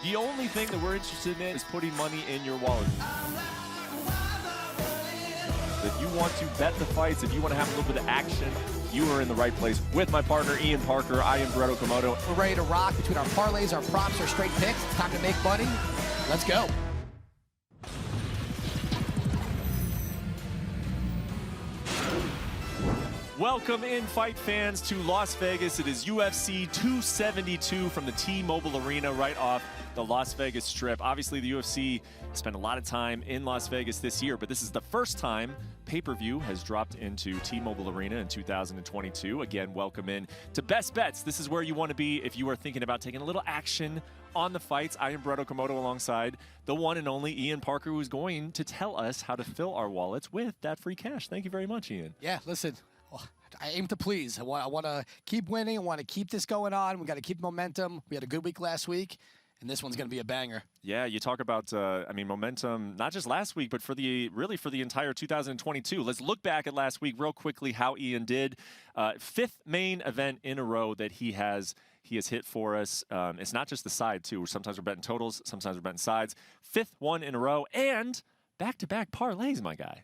The only thing that we're interested in is putting money in your wallet. If you want to bet the fights, if you want to have a little bit of action, you are in the right place. With my partner, Ian Parker, I am Brett Okamoto. We're ready to rock between our parlays, our props, our straight picks. It's time to make money. Let's go. Welcome in, fight fans, to Las Vegas. It is UFC 272 from the T-Mobile Arena right off the Las Vegas Strip. Obviously, the UFC spent a lot of time in Las Vegas this year, but this is the first time pay-per-view has dropped into T-Mobile Arena in 2022. Again, welcome in to Best Bets. This is where you want to be if you are thinking about taking a little action on the fights. I am Brett Okamoto alongside the one and only Ian Parker, who's going to tell us how to fill our wallets with that free cash. Thank you very much, Ian. Yeah, listen. I aim to please. I want to keep winning. I want to keep this going on. We got to keep momentum. We had a good week last week, and this one's going to be a banger. Yeah, you talk about, momentum, not just last week, but for the entire 2022. Let's look back at last week real quickly, how Ian did. Fifth main event in a row that he has hit for us. It's not just the side, too. Sometimes we're betting totals. Sometimes we're betting sides. Fifth one in a row, and back-to-back parlays, my guy.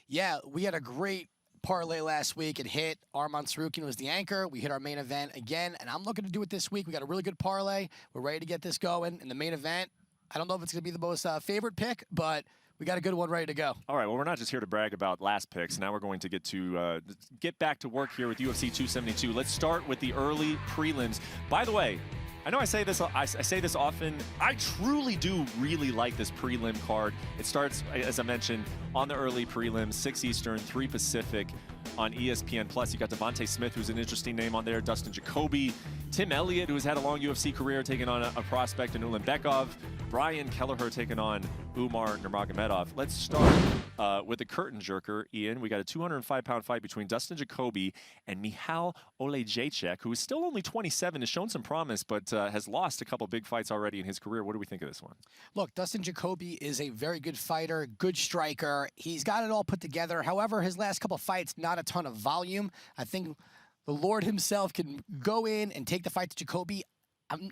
Yeah, we had a great parlay last week. It hit. Arman Sarukian was the anchor. We hit our main event again, and I'm looking to do it this week. We got a really good parlay. We're ready to get this going. In the main event, I don't know if it's going to be the most favorite pick, but we got a good one ready to go. All right, well, we're not just here to brag about last picks. Now we're going to get back to work here with UFC 272. Let's start with the early prelims. By the way, I know I say this often. I truly do really like this prelim card. It starts, as I mentioned, on the early prelims, 6 Eastern, 3 Pacific on ESPN+. You got Devontae Smith, who's an interesting name on there, Dustin Jacoby, Tim Elliott, who's had a long UFC career, taking on a prospect in Ulanbekov, Brian Kelleher taking on Umar Nurmagomedov. Let's start with the curtain jerker, Ian. We got a 205-pound fight between Dustin Jacoby and Michal Olejniczak, who is still only 27, has shown some promise, but has lost a couple big fights already in his career. What do we think of this one? Look, Dustin Jacoby is a very good fighter, good striker. He's got it all put together. However, his last couple fights, not a ton of volume. I think the Lord himself can go in and take the fight to Jacoby.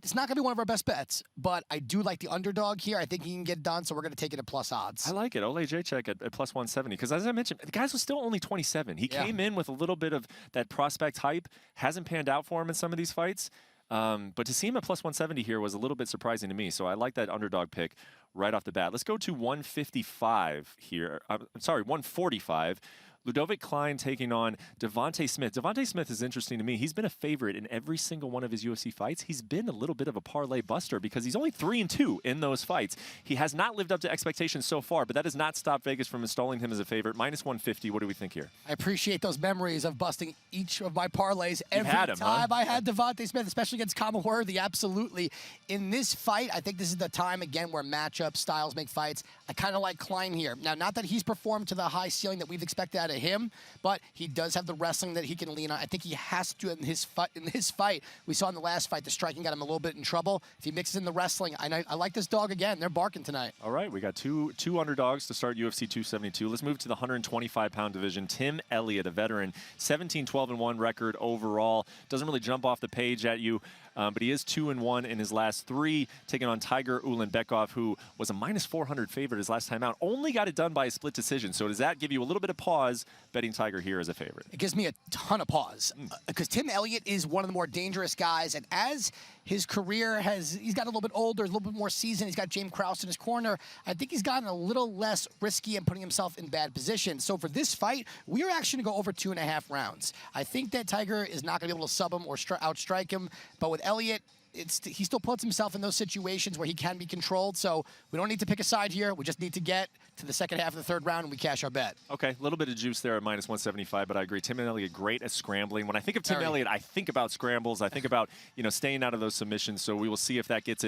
It's not going to be one of our best bets, but I do like the underdog here. I think he can get it done, so we're going to take it at plus odds. I like it. Olejniczak at plus 170, because as I mentioned, the guy was still only 27. He came in with a little bit of that prospect hype. Hasn't panned out for him in some of these fights. But to see him at plus 170 here was a little bit surprising to me, so I like that underdog pick right off the bat. Let's go to 155 here. I'm sorry, 145. Ludovic Klein taking on Devontae Smith. Devontae Smith is interesting to me. He's been a favorite in every single one of his UFC fights. He's been a little bit of a parlay buster because he's only 3-2 in those fights. He has not lived up to expectations so far, but that has not stopped Vegas from installing him as a favorite. Minus 150. What do we think here? I appreciate those memories of busting each of my parlays every time I had Devontae Smith, especially against Kama Worthy. Absolutely. In this fight, I think this is the time, again, where matchup styles make fights. I kind of like Klein here. Now, not that he's performed to the high ceiling that we've expected out of him, but he does have the wrestling that he can lean on. I think he has to in his fight. We saw in the last fight, the striking got him a little bit in trouble. If he mixes in the wrestling, I like this dog again. They're barking tonight. All right, we got two underdogs to start UFC 272. Let's move to the 125-pound division. Tim Elliott, a veteran, 17-12-1 record overall. Doesn't really jump off the page at you, but he is 2-1 in his last 3, taking on Tiger Ulanbekov, who was a minus 400 favorite his last time out. Only got it done by a split decision. So does that give you a little bit of pause betting Tiger here as a favorite? It gives me a ton of pause because Tim Elliott is one of the more dangerous guys, and as his career he's gotten a little bit older, a little bit more seasoned. He's got James Krause in his corner. I think he's gotten a little less risky and putting himself in bad positions. So for this fight, we are actually going to go over 2.5 rounds. I think that Tiger is not going to be able to sub him or outstrike him, but with Elliott, he still puts himself in those situations where he can be controlled. So we don't need to pick a side here. We just need to get to the second half of the 3rd round and we cash our bet. Okay, a little bit of juice there at minus 175, but I agree. Tim Elliott, great at scrambling. When I think of Tim Elliott, I think about scrambles. I think about staying out of those submissions. So we will see if that gets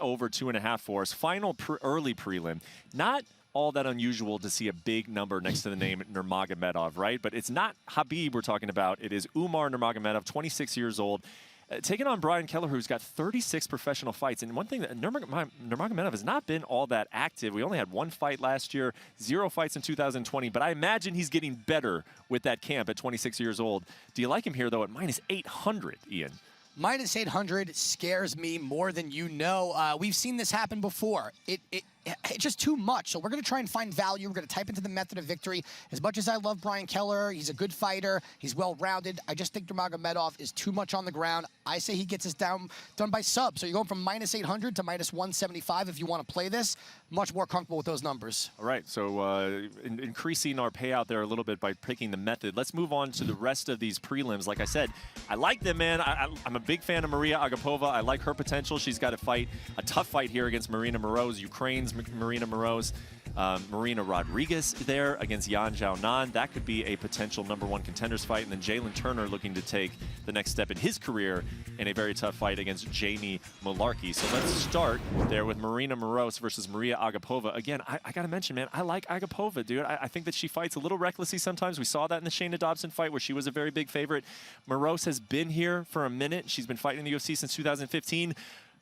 over 2.5 for us. Final early prelim. Not all that unusual to see a big number next to the name Nurmagomedov, right? But it's not Khabib we're talking about. It is Umar Nurmagomedov, 26 years old. Taking on Brian Kelleher, who's got 36 professional fights. And one thing that Nurmagomedov has not been all that active. We only had 1 fight last year, 0 fights in 2020. But I imagine he's getting better with that camp at 26 years old. Do you like him here, though, at minus 800, Ian? Minus 800 scares me more than you know. We've seen this happen before. It's just too much. So we're going to try and find value. We're going to type into the method of victory. As much as I love Brian Keller, he's a good fighter. He's well-rounded. I just think Nurmagomedov is too much on the ground. I say he gets us done by sub. So you're going from minus 800 to minus 175 if you want to play this. Much more comfortable with those numbers. All right, so increasing our payout there a little bit by picking the method. Let's move on to the rest of these prelims. Like I said, I like them, man. I'm a big fan of Maria Agapova. I like her potential. She's got to fight a tough fight here against Marina Moroz, Ukraine's Marina Moroz. Marina Rodriguez there against Yan Xiaonan. That could be a potential #1 contenders fight. And then Jalen Turner looking to take the next step in his career in a very tough fight against Jamie Mullarkey. So let's start there with Marina Moroz versus Maria Agapova. Again, I got to mention, man, I like Agapova, dude. I think that she fights a little recklessly sometimes. We saw that in the Shayna Dobson fight where she was a very big favorite. Moroz has been here for a minute. She's been fighting in the UFC since 2015.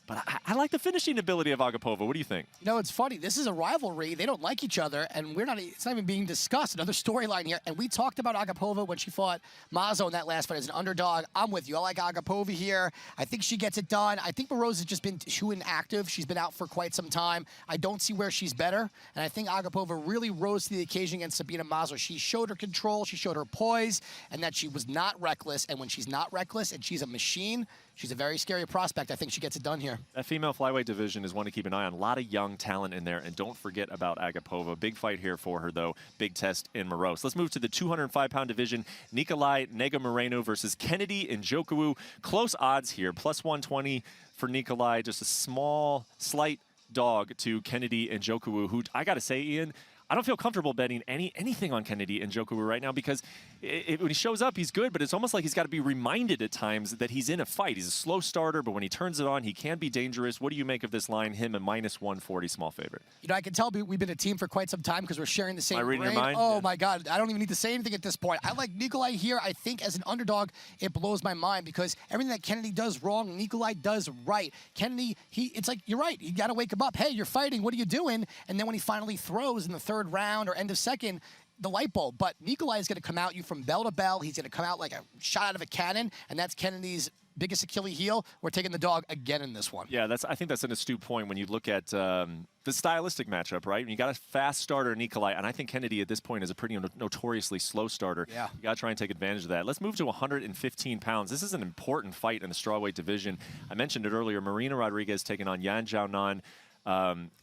But I like the finishing ability of Agapova. What do you think? You know, it's funny. This is a rivalry. They don't like each other, and it's not even being discussed. Another storyline here. And we talked about Agapova when she fought Mazo in that last fight as an underdog. I'm with you. I like Agapova here. I think she gets it done. I think Moroz has just been too inactive. She's been out for quite some time. I don't see where she's better. And I think Agapova really rose to the occasion against Sabina Mazo. She showed her control. She showed her poise, and that she was not reckless. And when she's not reckless and she's a machine, she's a very scary prospect. I think she gets it done here. That female flyweight division is one to keep an eye on. A lot of young talent in there, and don't forget about Agapova. Big fight here for her, though. Big test in Moroz. Let's move to the 205-pound division. Nikolai Negumereanu versus Kennedy Njoku. Close odds here. Plus 120 for Nikolai. Just a slight dog to Kennedy Njoku, who I got to say, Ian, I don't feel comfortable betting anything on Kennedy Njoku right now because when he shows up, he's good, but it's almost like he's got to be reminded at times that he's in a fight. He's a slow starter, but when he turns it on, he can be dangerous. What do you make of this line, him a minus 140 small favorite? You know, I can tell we've been a team for quite some time because we're sharing the same brain. Am I reading your mind? Oh, my God. I don't even need to say anything at this point. I like Nikolai here. I think as an underdog, it blows my mind because everything that Kennedy does wrong, Nikolai does right. Kennedy, it's like, you're right. You got to wake him up. Hey, you're fighting. What are you doing? And then when he finally throws in the third round or end of second, the light bulb. But Nikolai is going to come out you from bell to bell. He's going to come out like a shot out of a cannon, and that's Kennedy's biggest Achilles heel. We're taking the dog again in this one. Yeah, I think that's an astute point when you look at the stylistic matchup, right? You got a fast starter, Nikolai, and I think Kennedy at this point is a pretty notoriously slow starter. Yeah. You got to try and take advantage of that. Let's move to 115 pounds. This is an important fight in the strawweight division. I mentioned it earlier. Marina Rodriguez taking on Yan Xiaonan.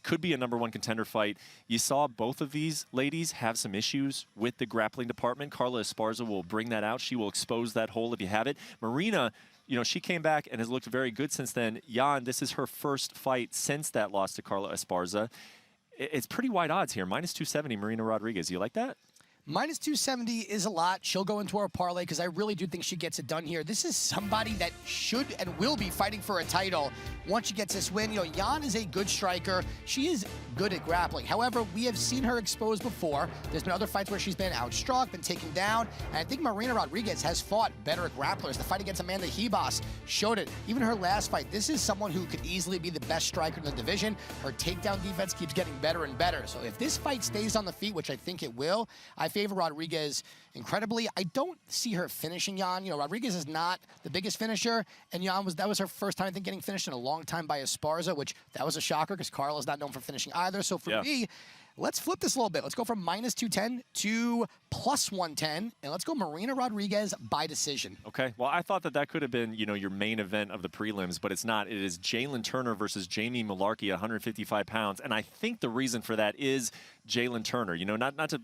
Could be a #1 contender fight. You saw both of these ladies have some issues with the grappling department. Carla Esparza will bring that out. She will expose that hole if you have it. Marina, you know, she came back and has looked very good since then. Yan, this is her first fight since that loss to Carla Esparza. It's pretty wide odds here. Minus 270, Marina Rodriguez. You like that? Minus 270 is a lot. She'll go into our parlay because I really do think she gets it done here. This is somebody that should and will be fighting for a title once she gets this win. You know, Yan is a good striker. She is good at grappling. However, we have seen her exposed before. There's been other fights where she's been outstruck, been taken down, and I think Marina Rodriguez has fought better grapplers. The fight against Amanda Ribas showed it. Even her last fight, this is someone who could easily be the best striker in the division. Her takedown defense keeps getting better and better. So if this fight stays on the feet, which I think it will, I favor Rodriguez incredibly. I don't see her finishing Yan. You know, Rodriguez is not the biggest finisher, and Yan that was her first time, I think, getting finished in a long time by Esparza, which that was a shocker because Carla's not known for finishing either. So for me, let's flip this a little bit. Let's go from minus 210 to plus 110, and let's go Marina Rodriguez by decision. Okay. Well, I thought that could have been, you know, your main event of the prelims, but it's not. It is Jalen Turner versus Jamie Mullarkey at 155 pounds, and I think the reason for that is Jalen Turner. You know, not to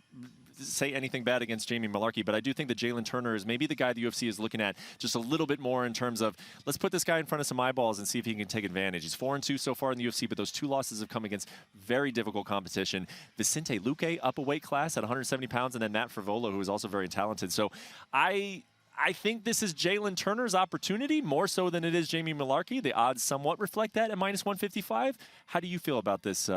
say anything bad against Jamie Mullarkey, but I do think that Jalen Turner is maybe the guy the UFC is looking at just a little bit more in terms of let's put this guy in front of some eyeballs and see if he can take advantage. He's 4-2 so far in the UFC, but those 2 losses have come against very difficult competition. Vicente Luque up a weight class at 170 pounds, and then Matt Frivola, who is also very talented. So I think this is Jalen Turner's opportunity more so than it is Jamie Mullarkey. The odds somewhat reflect that at minus 155. How do you feel about this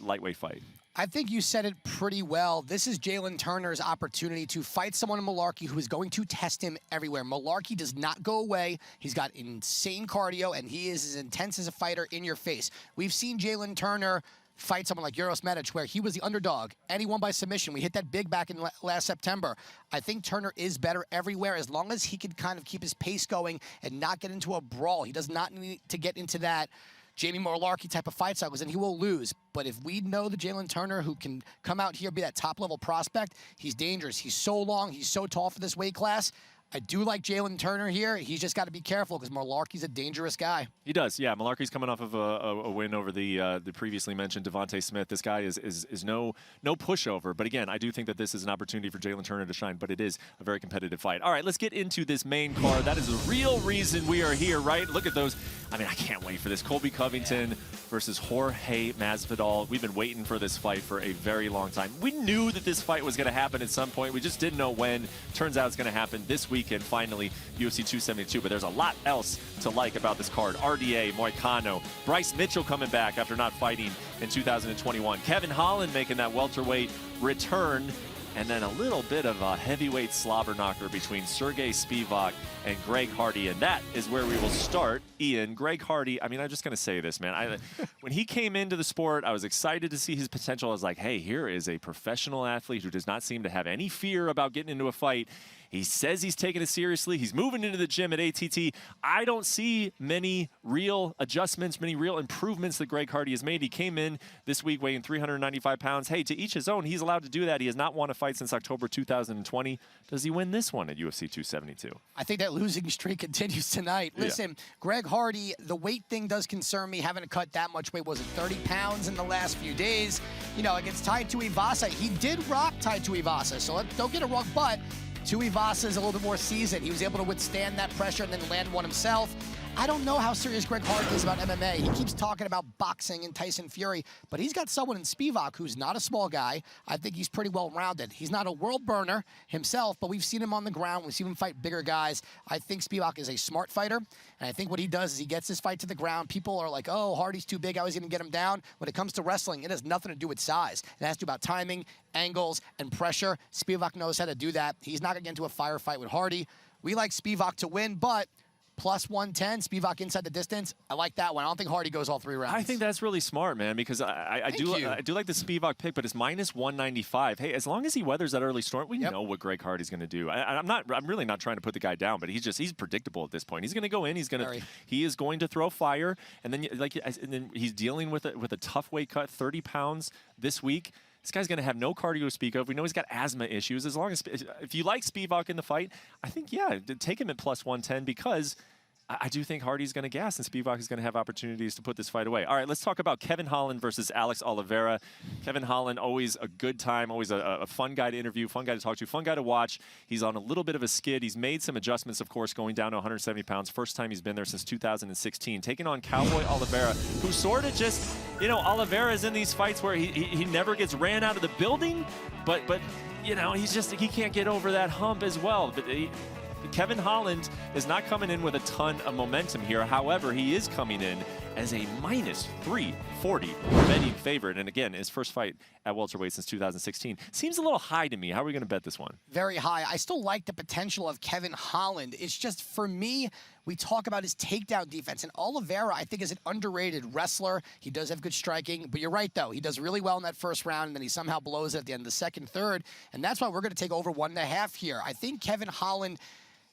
lightweight fight? I think you said it pretty well. This is Jalen Turner's opportunity to fight someone in Mullarkey who is going to test him everywhere. Mullarkey does not go away. He's got insane cardio, and he is as intense as a fighter in your face. We've seen Jalen Turner fight someone like Uros Medic, where he was the underdog and he won by submission. We hit that big back in last September. I think Turner is better everywhere as long as he can kind of keep his pace going and not get into a brawl. He does not need to get into that Jamie Moore-Larkey type of fight cycles, and he will lose. But if we know the Jalen Turner who can come out here, be that top-level prospect, he's dangerous. He's so long. He's so tall for this weight class. I do like Jalen Turner here. He's just got to be careful because Moore-Larkey's a dangerous guy. He does, yeah. Moore-Larkey's coming off of a win over the previously mentioned Devontae Smith. This guy is no pushover. But again, I do think that this is an opportunity for Jalen Turner to shine, but it is a very competitive fight. All right, let's get into this main card. That is the real reason we are here, right? Look at those. I mean, I can't wait for this. Colby Covington versus Jorge Masvidal. We've been waiting for this fight for a very long time. We knew that this fight was going to happen at some point. We just didn't know when. Turns out it's going to happen this weekend, finally, UFC 272. But there's a lot else to like about this card. RDA, Moicano, Bryce Mitchell coming back after not fighting in 2021. Kevin Holland making that welterweight return. And then a little bit of a heavyweight slobber knocker between Sergey Spivak and Greg Hardy. And that is where we will start. Ian, Greg Hardy, I mean, I'm just going to say this, man. When he came into the sport, I was excited to see his potential. I was like, hey, here is a professional athlete who does not seem to have any fear about getting into a fight. He says he's taking it seriously. He's moving into the gym at ATT. I don't see many real adjustments, many real improvements that Greg Hardy has made. He came in this week weighing 395 pounds. Hey, to each his own. He's allowed to do that. He has not won a fight since October 2020. Does he win this one at UFC 272? I think that losing streak continues tonight. Listen, Greg Hardy, the weight thing does concern me. Having to cut that much weight, was it 30 pounds in the last few days? You know, against Tai Tuivasa, he did rock Tai Tuivasa, so don't get it wrong, but Tuivasa is a little bit more seasoned. He was able to withstand that pressure and then land one himself. I don't know how serious Greg Hardy is about MMA. He keeps talking about boxing and Tyson Fury, but he's got someone in Spivak who's not a small guy. I think he's pretty well-rounded. He's not a world burner himself, but we've seen him on the ground. We've seen him fight bigger guys. I think Spivak is a smart fighter, and I think what he does is he gets this fight to the ground. People are like, oh, Hardy's too big. How is he going to get him down? When it comes to wrestling, it has nothing to do with size. It has to do about timing, angles, and pressure. Spivak knows how to do that. He's not going to get into a firefight with Hardy. We like Spivak to win, but plus 110, Spivak inside the distance. I like that one. I don't think Hardy goes all 3 rounds. I think that's really smart, man, because I do like the Spivak pick, but it's minus 195. Hey, as long as he weathers that early storm, we know what Greg Hardy's going to do. I'm really not trying to put the guy down, but he's predictable at this point. He's going to go in. He is going to throw fire, and then he's dealing with a tough weight cut, 30 pounds this week. This guy's going to have no cardio to speak of. We know he's got asthma issues. As long as, if you like Spivak in the fight, I think, yeah, take him at plus 110 because I do think Hardy's going to gas and Spivak is going to have opportunities to put this fight away. All right, let's talk about Kevin Holland versus Alex Oliveira. Kevin Holland, always a good time, always a fun guy to interview, fun guy to talk to, fun guy to watch. He's on a little bit of a skid. He's made some adjustments, of course, going down to 170 pounds. First time he's been there since 2016. Taking on Cowboy Oliveira, who sort of just, you know, Oliveira's in these fights where he never gets ran out of the building, but you know, he can't get over that hump as well. But Kevin Holland is not coming in with a ton of momentum here. However, he is coming in as a minus 340 betting favorite. And again, his first fight at welterweight since 2016. Seems a little high to me. How are we going to bet this one? Very high. I still like the potential of Kevin Holland. It's just, for me, we talk about his takedown defense. And Oliveira, I think, is an underrated wrestler. He does have good striking. But you're right, though. He does really well in that first round, and then he somehow blows it at the end of the second, third. And that's why we're going to take over 1.5 here. I think Kevin Holland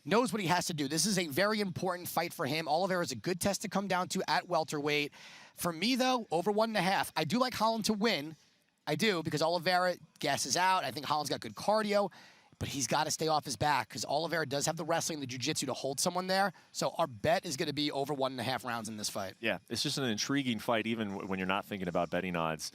knows what he has to do. This is a very important fight for him. Oliveira is a good test to come down to at welterweight. For me, though, over 1.5. I do like Holland to win. I do, because Oliveira gasses out. I think Holland's got good cardio, but he's got to stay off his back because Oliveira does have the wrestling and the jiu-jitsu to hold someone there. So our bet is going to be over 1.5 rounds in this fight. Yeah, it's just an intriguing fight, even when you're not thinking about betting odds.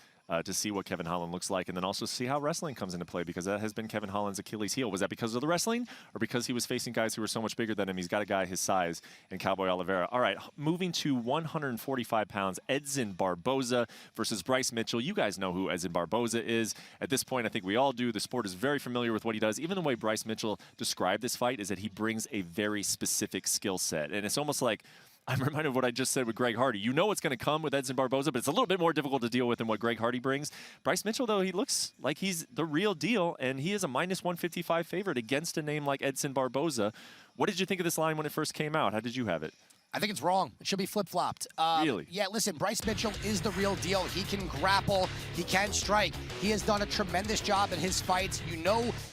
To see what Kevin Holland looks like, and then also see how wrestling comes into play, because that has been Kevin Holland's Achilles heel. Was that because of the wrestling, or because he was facing guys who were so much bigger than him? He's got a guy his size in Cowboy Oliveira. All right, moving to 145 pounds, Edson Barboza versus Bryce Mitchell. You guys know who Edson Barboza is. At this point, I think we all do. The sport is very familiar with what he does. Even the way Bryce Mitchell described this fight is that he brings a very specific skill set, and it's almost like, I'm reminded of what I just said with Greg Hardy. You know what's going to come with Edson Barboza, but it's a little bit more difficult to deal with than what Greg Hardy brings. Bryce Mitchell, though, he looks like he's the real deal, and he is a minus 155 favorite against a name like Edson Barboza. What did you think of this line when it first came out? How did you have it? I think it's wrong. It should be flip-flopped. Really? Yeah, listen, Bryce Mitchell is the real deal. He can grapple. He can strike. He has done a tremendous job in his fights. You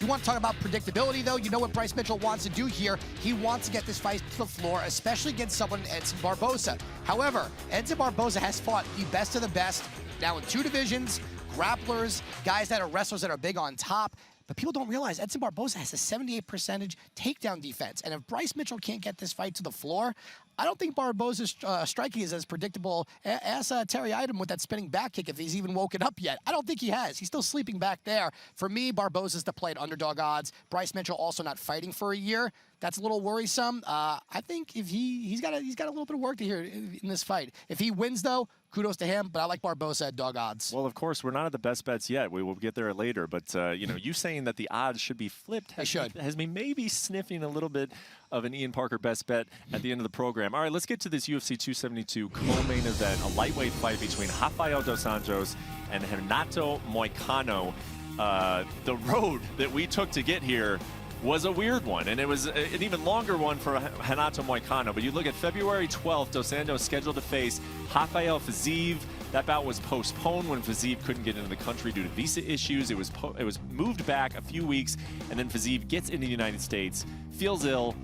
want to talk about predictability, though? You know what Bryce Mitchell wants to do here. He wants to get this fight to the floor, especially against someone, Edson Barboza. However, Edson Barboza has fought the best of the best, now in 2 divisions, grapplers, guys that are wrestlers that are big on top. But people don't realize Edson Barboza has a 78% takedown defense. And if Bryce Mitchell can't get this fight to the floor, I don't think Barboza's striking is as predictable as Terry Item with that spinning back kick if he's even woken up yet. I don't think he has. He's still sleeping back there. For me, Barboza's the play at underdog odds. Bryce Mitchell also not fighting for a year. That's a little worrisome. I think if he's got a little bit of work to do in this fight. If he wins, though, kudos to him, but I like Barboza at dog odds. Well, of course, we're not at the best bets yet. We will get there later. But, you saying that the odds should be flipped has me maybe sniffing a little bit of an Ian Parker best bet at the end of the program. All right, let's get to this UFC 272 co-main event, a lightweight fight between Rafael dos Anjos and Renato Moicano. The road that we took to get here was a weird one, and it was an even longer one for Renato Moicano. But you look at February 12th, Dos Anjos scheduled to face Rafael Fiziev. That bout was postponed when Fiziev couldn't get into the country due to visa issues. It was moved back a few weeks, and then Fiziev gets into the United States, feels ill.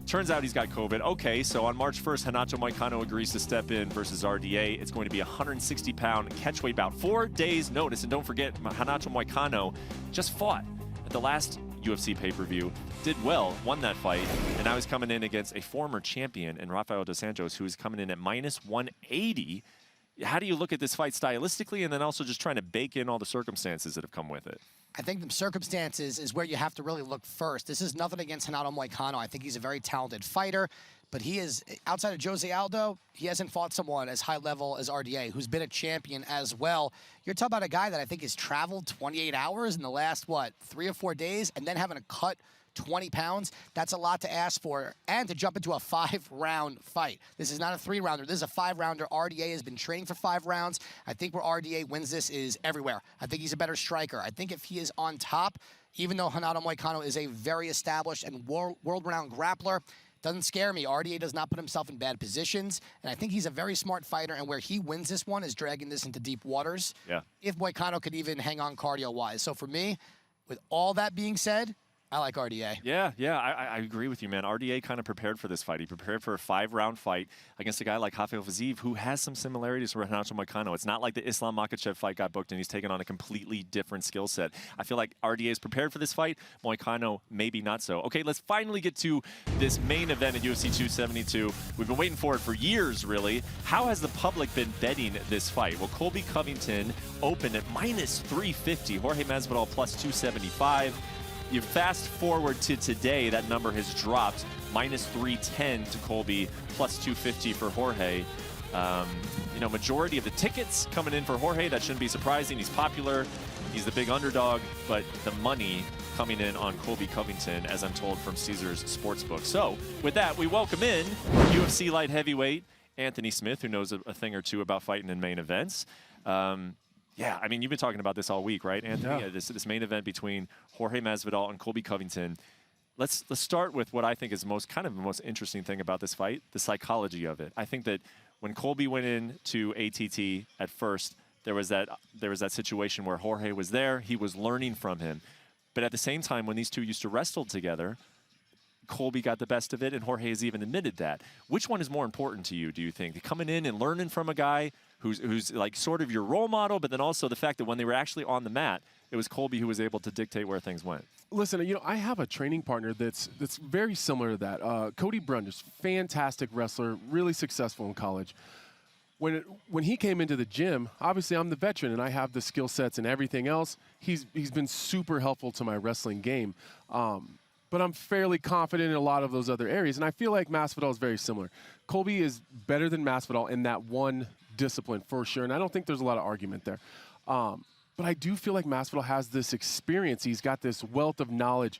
Turns out he's got COVID. Okay, so on March 1st, Renato Moicano agrees to step in versus RDA. It's going to be a 160-pound catchweight bout. 4 days notice, and don't forget, Renato Moicano just fought at the last UFC pay-per-view, did well, won that fight, and now he's coming in against a former champion in Rafael dos Anjos, who is coming in at -180. How do you look at this fight stylistically, and then also just trying to bake in all the circumstances that have come with it? I think the circumstances is where you have to really look first. This is nothing against Renato Moicano. I think he's a very talented fighter, but he is, outside of Jose Aldo, he hasn't fought someone as high level as RDA, who's been a champion as well. You're talking about a guy that I think has traveled 28 hours in the last, 3 or 4 days, and then having to cut 20 pounds. That's a lot to ask for, and to jump into a 5-round fight. This is not a 3-rounder. This is a 5-rounder. RDA has been training for 5 rounds. I think where RDA wins this is everywhere. I think he's a better striker. I think if he is on top, even though Renato Moicano is a very established and world-renowned grappler, doesn't scare me. RDA does not put himself in bad positions, and I think he's a very smart fighter, and where he wins this one is dragging this into deep waters. Yeah. If Moicano could even hang on cardio-wise. So for me, with all that being said, I like RDA. Yeah, I agree with you, man. RDA kind of prepared for this fight. He prepared for a 5-round fight against a guy like Rafael Fiziev, who has some similarities to Renato Moicano. It's not like the Islam Makhachev fight got booked and he's taken on a completely different skill set. I feel like RDA is prepared for this fight. Moicano, maybe not so. Okay, let's finally get to this main event at UFC 272. We've been waiting for it for years, really. How has the public been betting this fight? Well, Colby Covington opened at -350. Jorge Masvidal +275. You fast forward to today, that number has dropped, -310 to Colby, +250 for Jorge. Majority of the tickets coming in for Jorge. That shouldn't be surprising. He's popular. He's the big underdog, but the money coming in on Colby Covington, as I'm told from Caesars Sportsbook. So with that, we welcome in UFC light heavyweight Anthony Smith, who knows a thing or two about fighting in main events. Yeah, I mean, you've been talking about this all week, right, Anthony? Yeah. This main event between Jorge Masvidal and Colby Covington. Let's start with what I think is the most interesting thing about this fight, the psychology of it. I think that when Colby went into ATT at first, there was that situation where Jorge was there, he was learning from him. But at the same time, when these two used to wrestle together, Colby got the best of it, and Jorge has even admitted that. Which one is more important to you, do you think? Coming in and learning from a guy who's like sort of your role model, but then also the fact that when they were actually on the mat, it was Colby who was able to dictate where things went. Listen, I have a training partner that's very similar to that. Cody Brundage, fantastic wrestler, really successful in college. When he came into the gym, obviously I'm the veteran and I have the skill sets and everything else. He's been super helpful to my wrestling game. But I'm fairly confident in a lot of those other areas, and I feel like Masvidal is very similar. Colby is better than Masvidal in that one discipline for sure, and I don't think there's a lot of argument there. But I do feel like Masvidal has this experience. He's got this wealth of knowledge.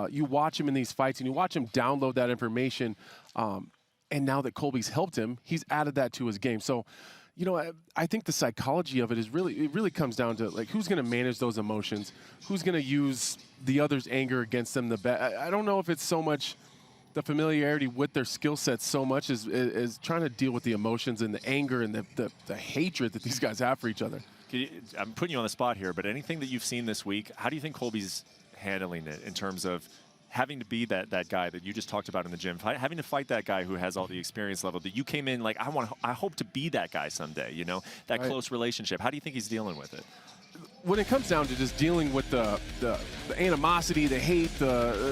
You watch him in these fights, and you watch him download that information. And now that Colby's helped him, he's added that to his game. So, I think the psychology of it really comes down to like who's going to manage those emotions, who's going to use the other's anger against them the best. I don't know if it's so much the familiarity with their skill sets so much is trying to deal with the emotions and the anger and the hatred that these guys have for each other. I'm putting you on the spot here, but anything that you've seen this week, how do you think Colby's handling it in terms of having to be that guy that you just talked about in the gym, having to fight that guy who has all the experience level that you came in like, I hope to be that guy someday, you know, that right. close relationship. How do you think he's dealing with it? When it comes down to just dealing with the animosity, the hate,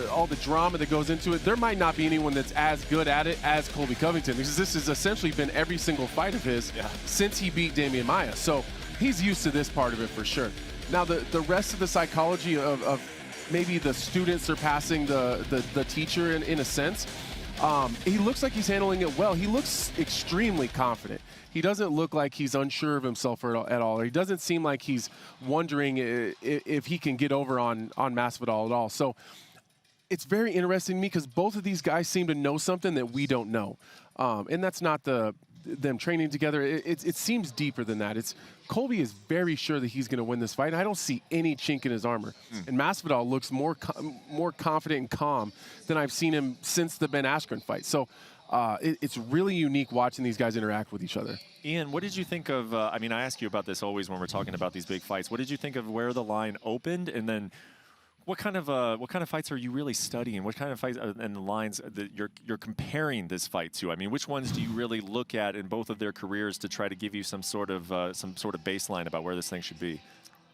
all the drama that goes into it, there might not be anyone that's as good at it as Colby Covington, because this has essentially been every single fight of his since he beat Damian Maia. So he's used to this part of it for sure. Now, the rest of the psychology of maybe the student surpassing the teacher in a sense, he looks like he's handling it well. He looks extremely confident. He doesn't look like he's unsure of himself at all. He doesn't seem like he's wondering if he can get over on Masvidal at all. So it's very interesting to me because both of these guys seem to know something that we don't know. And that's not them training together. It seems deeper than that. Colby is very sure that he's going to win this fight. And I don't see any chink in his armor. And Masvidal looks more confident and calm than I've seen him since the Ben Askren fight. So it's really unique watching these guys interact with each other. Ian, what did you think of, I mean, I ask you about this always when we're talking about these big fights. What did you think of where the line opened? And then what kind of fights are you really studying? What kind of fights and the lines that you're comparing this fight to? I mean, which ones do you really look at in both of their careers to try to give you some sort of baseline about where this thing should be?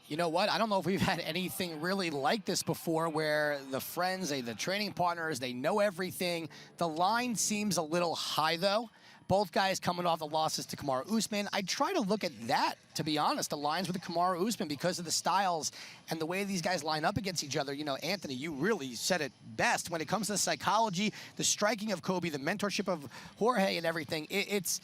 You know what? I don't know if we've had anything really like this before where the friends, the training partners, they know everything. The line seems a little high, though. Both guys coming off the losses to Kamaru Usman. I try to look at that, to be honest, the lines with Kamaru Usman because of the styles and the way these guys line up against each other. You know, Anthony, you really said it best. When it comes to the psychology, the striking of Colby, the mentorship of Jorge and everything, it's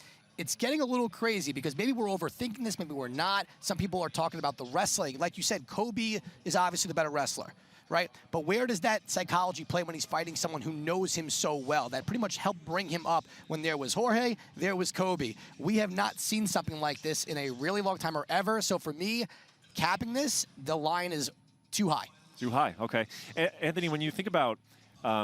getting a little crazy because maybe we're overthinking this, maybe we're not. Some people are talking about the wrestling. Like you said, Colby is obviously the better wrestler, right? But where does that psychology play when he's fighting someone who knows him so well? That pretty much helped bring him up. When there was Jorge, there was Colby. We have not seen something like this in a really long time or ever. So for me, capping this, the line is too high. Too high, okay. Anthony, when you think about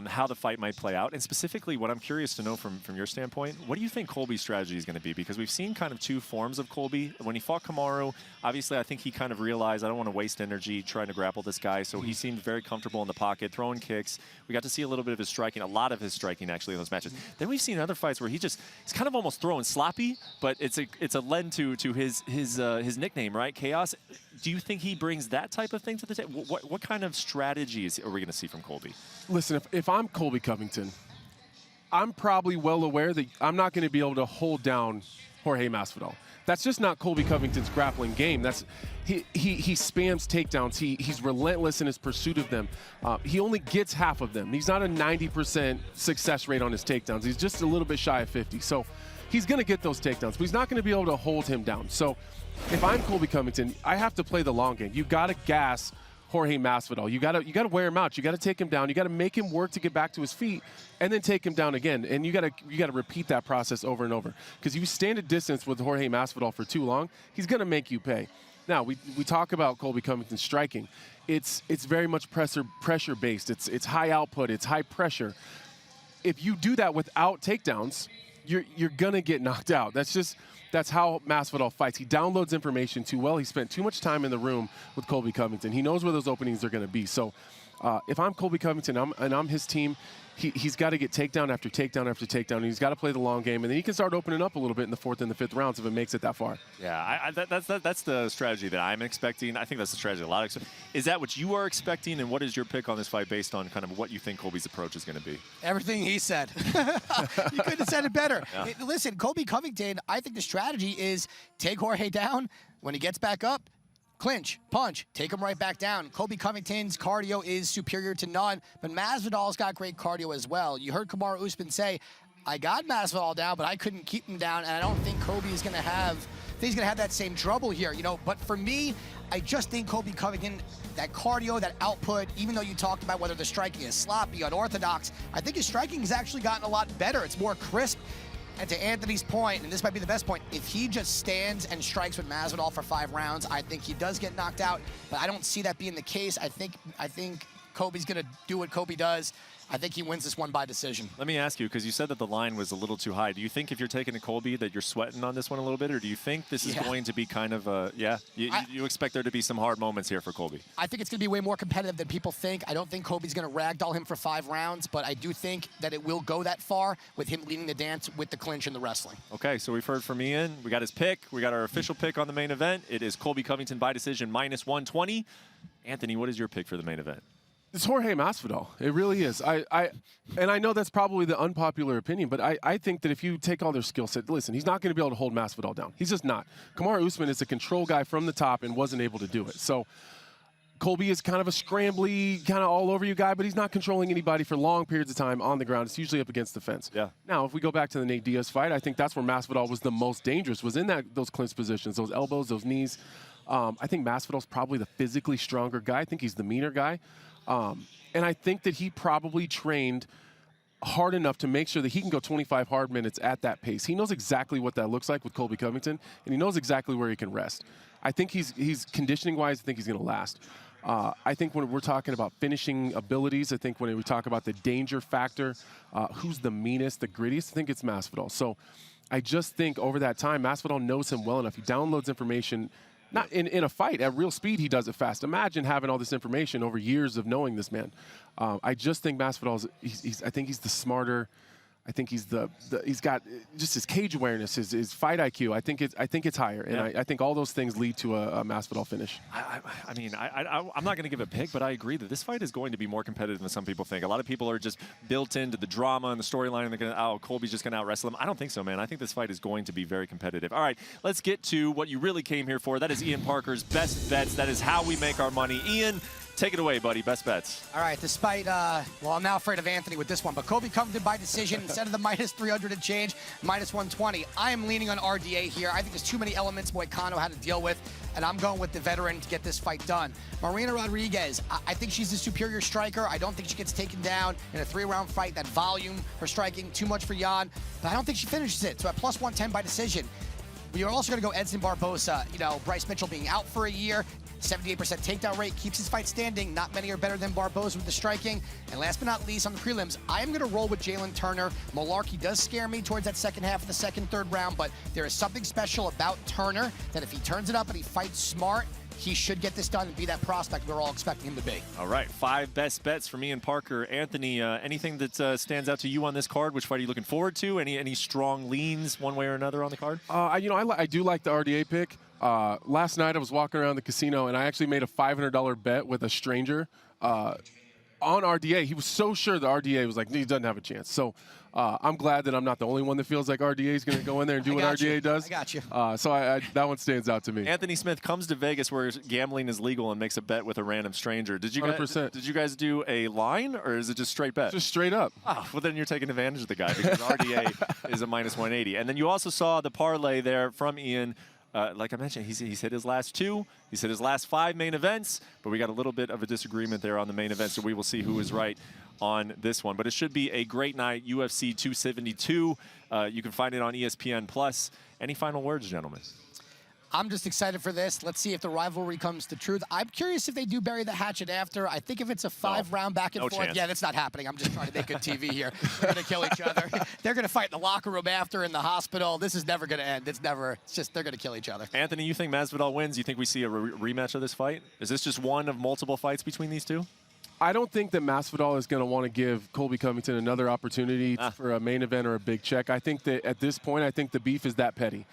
how the fight might play out, and specifically what I'm curious to know from your standpoint, what do you think Colby's strategy is going to be? Because we've seen kind of two forms of Colby. When he fought Kamaru, obviously I think he kind of realized I don't want to waste energy trying to grapple this guy, so he seemed very comfortable in the pocket, throwing kicks. We got to see a little bit of his striking, a lot of his striking actually in those matches. Then we've seen other fights where he's kind of almost throwing sloppy, but it's a lend to his nickname, right? Chaos. Do you think he brings that type of thing to the table? What kind of strategies are we going to see from Colby? Listen, if I'm Colby Covington, I'm probably well aware that I'm not going to be able to hold down Jorge Masvidal. That's just not Colby Covington's grappling game. He spams takedowns. He's relentless in his pursuit of them. He only gets half of them. He's not a 90% success rate on his takedowns. He's just a little bit shy of 50. So he's going to get those takedowns, but he's not going to be able to hold him down. So if I'm Colby Covington, I have to play the long game. You got to gas Jorge Masvidal. You got to wear him out. You got to take him down. You got to make him work to get back to his feet, and then take him down again. And you got to repeat that process over and over. Because if you stand a distance with Jorge Masvidal for too long, he's going to make you pay. Now we talk about Colby Covington striking. It's very much pressure based. It's high output. It's high pressure. If you do that without takedowns, you're going to get knocked out. That's how Masvidal fights. He downloads information too well. He spent too much time in the room with Colby Covington. He knows where those openings are going to be. So if I'm Colby Covington and I'm his team, he's got to get takedown after takedown after takedown, and he's got to play the long game, and then he can start opening up a little bit in the fourth and the fifth rounds if it makes it that far. Yeah, that's the strategy that I'm expecting. I think that's the strategy a lot expect. Is that what you are expecting, and what is your pick on this fight based on kind of what you think Colby's approach is going to be? Everything he said. You couldn't have said it better. Yeah. Listen, Colby Covington, I think the strategy is take Jorge down. When he gets back up, clinch, punch, take him right back down. Colby Covington's cardio is superior to none, but Masvidal's got great cardio as well. You heard Kamaru Usman say, I got Masvidal down, but I couldn't keep him down, and I don't think Colby's going to have that same trouble here, you know. But for me, I just think Colby Covington, that cardio, that output, even though you talked about whether the striking is sloppy, unorthodox, I think his striking has actually gotten a lot better. It's more crisp. And to Anthony's point, and this might be the best point, if he just stands and strikes with Masvidal for 5 rounds, I think he does get knocked out. But I don't see that being the case. I think Colby's going to do what Colby does. I think he wins this one by decision. Let me ask you, because you said that the line was a little too high. Do you think if you're taking a Colby that you're sweating on this one a little bit, or do you think this is going to be kind of a, you expect there to be some hard moments here for Colby? I think it's going to be way more competitive than people think. I don't think Colby's going to ragdoll him for 5 rounds, but I do think that it will go that far with him leading the dance with the clinch and the wrestling. Okay, so we've heard from Ian. We got his pick. We got our official pick on the main event. It is Colby Covington by decision -120. Anthony, what is your pick for the main event? It's Jorge Masvidal. It really is. And I know that's probably the unpopular opinion, but I think that if you take all their skill set, listen, he's not going to be able to hold Masvidal down. He's just not. Kamaru Usman is a control guy from the top and wasn't able to do it. So Colby is kind of a scrambly, kind of all over you guy, but he's not controlling anybody for long periods of time on the ground. It's usually up against the fence. Yeah. Now, if we go back to the Nate Diaz fight, I think that's where Masvidal was the most dangerous, was in those clinch positions, those elbows, those knees. I think Masvidal's probably the physically stronger guy. I think he's the meaner guy. And I think that he probably trained hard enough to make sure that he can go 25 hard minutes at that pace. He knows exactly what that looks like with Colby Covington, and he knows exactly where he can rest. I think he's conditioning-wise, I think he's going to last. I think when we're talking about finishing abilities, I think when we talk about the danger factor, who's the meanest, the grittiest, I think it's Masvidal. So I just think over that time, Masvidal knows him well enough. He downloads information. Not in a fight, at real speed, he does it fast. Imagine having all this information over years of knowing this man. I just think Masvidal I think he's the smarter. I think he's he's got just his cage awareness, his fight IQ. I think it's higher, and I think all those things lead to a Masvidal finish. I mean, I'm not going to give a pick, but I agree that this fight is going to be more competitive than some people think. A lot of people are just built into the drama and the storyline, and they're going to, Colby's just going to out-wrestle him. I don't think so, man. I think this fight is going to be very competitive. All right, let's get to what you really came here for. That is Ian Parker's Best Bets. That is how we make our money. Ian, take it away, buddy. Best bets. All right, despite, well, I'm now afraid of Anthony with this one, but Colby Covington by decision instead of the -300 and change, -120. I am leaning on RDA here. I think there's too many elements Moicano had to deal with, and I'm going with the veteran to get this fight done. Marina Rodriguez, I think she's a superior striker. I don't think she gets taken down in a 3-round fight. That volume, her striking, too much for Jan, but I don't think she finishes it. So at +110 by decision. We are also going to go Edson Barboza. You know, Bryce Mitchell being out for a year, 78% takedown rate, keeps his fight standing. Not many are better than Barboza with the striking. And last but not least, on the prelims, I am going to roll with Jalen Turner. Malarkey does scare me towards that second half of the second, third round, but there is something special about Turner that if he turns it up and he fights smart, he should get this done and be that prospect we're all expecting him to be. All right, 5 best bets for me and Parker. Anthony, anything that stands out to you on this card? Which fight are you looking forward to? Any strong leans one way or another on the card? I do like the RDA pick. Last night I was walking around the casino and I actually made a $500 bet with a stranger on RDA. He was so sure the RDA was like, he doesn't have a chance. So I'm glad that I'm not the only one that feels like RDA is going to go in there and do what RDA does. I got you. So that one stands out to me. Anthony Smith comes to Vegas where gambling is legal and makes a bet with a random stranger. Did you 100%. Did you guys do a line or is it just straight bet? Just straight up. Oh, well then you're taking advantage of the guy because RDA is a -180. And then you also saw the parlay there from Ian. Like I mentioned, he's hit his last 2. He's hit his last 5 main events, but we got a little bit of a disagreement there on the main event, so we will see who is right on this one. But it should be a great night, UFC 272. You can find it on ESPN+. Any final words, gentlemen? I'm just excited for this. Let's see if the rivalry comes to truth. I'm curious if they do bury the hatchet after. I think if it's a 5-round back and forth, yeah, that's not happening. I'm just trying to make good TV here. They're going to kill each other. They're going to fight in the locker room after, in the hospital. This is never going to end. It's just they're going to kill each other. Anthony, you think Masvidal wins? You think we see a rematch of this fight? Is this just one of multiple fights between these two? I don't think that Masvidal is going to want to give Colby Covington another opportunity for a main event or a big check. I think that at this point, I think the beef is that petty.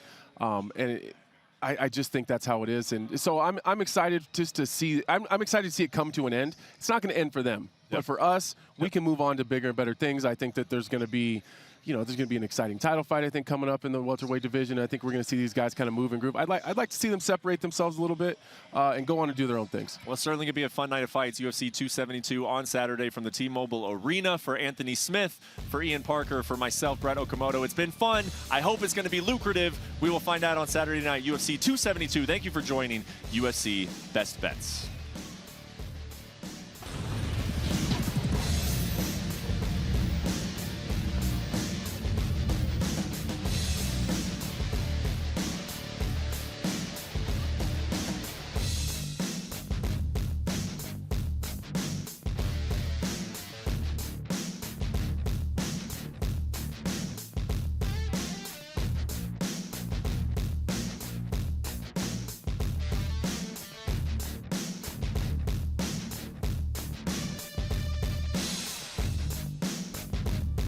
I just think that's how it is, and so I'm excited just to see. I'm excited to see it come to an end. It's not going to end for them, but for us, we can move on to bigger and better things. I think that there's going to be, there's going to be an exciting title fight. I think coming up in the welterweight division. I think we're going to see these guys kind of move and groove. I'd like to see them separate themselves a little bit and go on and do their own things. Well, it's certainly going to be a fun night of fights. UFC 272 on Saturday from the T-Mobile Arena. For Anthony Smith, for Ian Parker, for myself, Brett Okamoto. It's been fun. I hope it's going to be lucrative. We will find out on Saturday night, UFC 272. Thank you for joining UFC Best Bets.